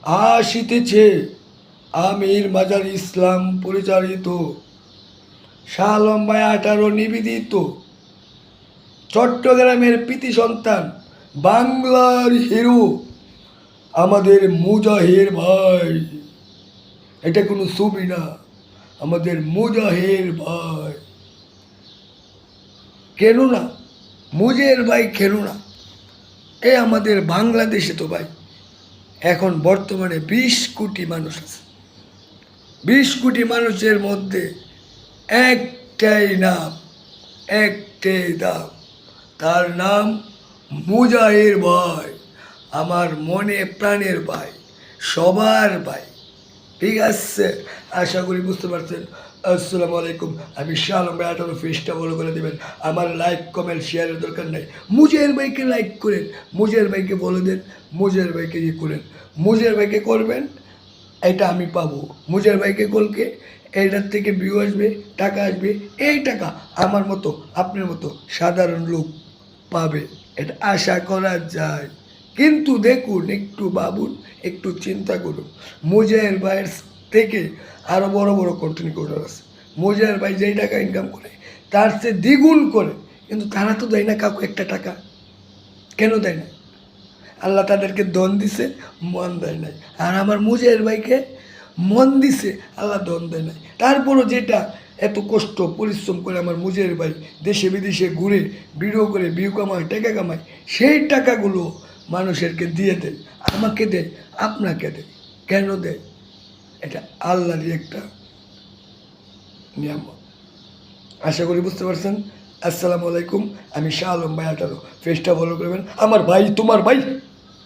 আসিতেছে আমির মাজার ইসলাম পরিচালিত শাহ আলম ভাই 18 নিবেদিত চট্টগ্রামের প্রীতি সন্তান বাংলার হিরো আমাদের মুজাহির ভাই। এটা কোনো ছবি না, আমাদের মুজাহির ভাই। কেন না মুজের ভাই, কেন না? এ আমাদের বাংলাদেশে তো ভাই এখন বর্তমানে 20 কোটি মানুষ আছে। 20 কোটি মানুষের মধ্যে একটাই নাম, একটাই দাম, তার নাম মুজাহির ভাই। আমার মনে প্রাণের ভাই, সবার ভাই। ঠিক আছে, আশা করি বুঝতে পারছেন। আসসালামু আলাইকুম। আমি শাহ আলম ভাই 18 ফেসটা ফলো করে দেবেন। আমার লাইক কমেন্ট শেয়ারের দরকার নাই। মুজের ভাইকে লাইক করেন, মুজের ভাইকে বলে দেন, মুজের ভাইকে ইয়ে করেন, মুজের ভাইকে করবেন, এটা আমি পাবো। মুজের ভাইকে করলে এটার থেকে ভিউ আসবে, টাকা আসবে। এই টাকা আমার মতো আপনার মতো সাধারণ লোক পাবে, এটা আশা করা যায়। কিন্তু দেখুন, একটু ভাবুন, একটু চিন্তা করুন। মুজাহির ভাইয়ের থেকে আরও বড় বড় কন্টেন্ট ক্রিয়েটর আছে। মুজাহির ভাই যেই টাকা ইনকাম করে তার চেয়ে দ্বিগুণ করে, কিন্তু তারা তো দেয় না কাউকে একটা টাকা। কেন দেয় না? আল্লাহ তাদেরকে দন দিছে, মন দেয় নাই। আর আমার মুজাহির ভাইকে মন দিছে, আল্লাহ দন দেয় নাই। তারপরও যেটা এত কষ্ট পরিশ্রম করে আমার মুজাহির ভাই দেশে বিদেশে ঘুরে ভিডিও করে ভিউ কামায়, টাকা কামায়, সেই টাকাগুলো মানুষেরকে দিয়ে দেয়, আমাকে দেয়, আপনাকে দেয়। কেন দেয়? এটা আল্লাহরই একটা নিয়ামত। আশা করি বুঝতে পারছেন। আসসালামু আলাইকুম। আমি শাহ আলম ভাই 18 ফেসটা ফলো করবেন। আমার ভাই তোমার ভাই,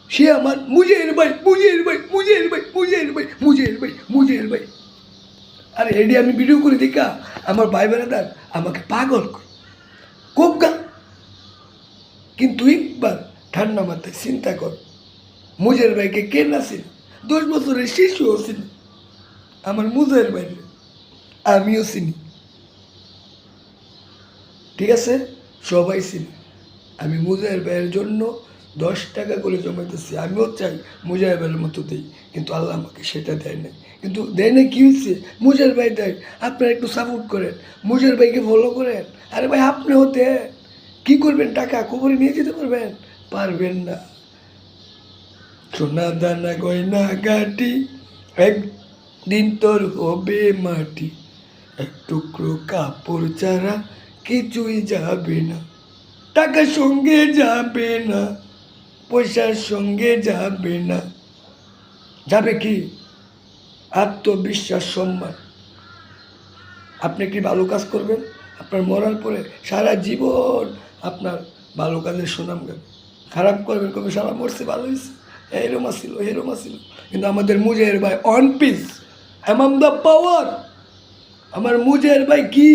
সে আমার মুজাহির ভাই, মুজাহির ভাই, মুজাহির ভাই, মুজাহির ভাই, মুজাহির ভাই, মুজাহির ভাই। আর এডি আমি ভিডিও করে দেখা আমার ভাই বেড়াদার আমাকে পাগল করে খুব গা। কিন্তু একবার ঠান্ডা মাথায় চিন্তা কর, মুজাহির ভাইকে কে না চিনি? 10 বছরের শিশুও চিনি আমার মুজাহির ভাই, আমিও চিনি। ঠিক আছে, সবাই চিনি। আমি মুজাহির ভাইয়ের জন্য 10 টাকা করে জমাইতেছি। আমিও চাই মুজাহির ভাইয়ের মতো দেই, কিন্তু আল্লাহ আমাকে সেটা দেয় না। কিন্তু দেয় না, কী হয়েছে? মুজাহির ভাই দেয়, আপনারা একটু সাপোর্ট করেন, মুজাহির ভাইকে ফলো করেন। আরে ভাই, আপনি হতে কী করবেন? টাকা কবরে নিয়ে যেতে পারবেন? পারবেন না। সোনা দানা গয়না গাটি একদিন তোর হবে মাটি, এক টুকরো কাপড় ছাড়া কিছুই যাবে না। টাকার সঙ্গে যাবে না, পয়সার সঙ্গে যাবে না। যাবে কি? আত্মবিশ্বাস, সম্মান। আপনি কি ভালো কাজ করবেন, আপনার মরার পরে সারা জীবন আপনার ভালো কাজের সুনাম গাবে। খারাপ করবেন, কবে সারা মরছে, ভালো হয়েছে, এরম আসিল, এরম আসিল। কিন্তু আমাদের মুজাহির ভাই অন পিস, অ্যামাম দ্য পাওয়ার। আমার মুজাহির ভাই কি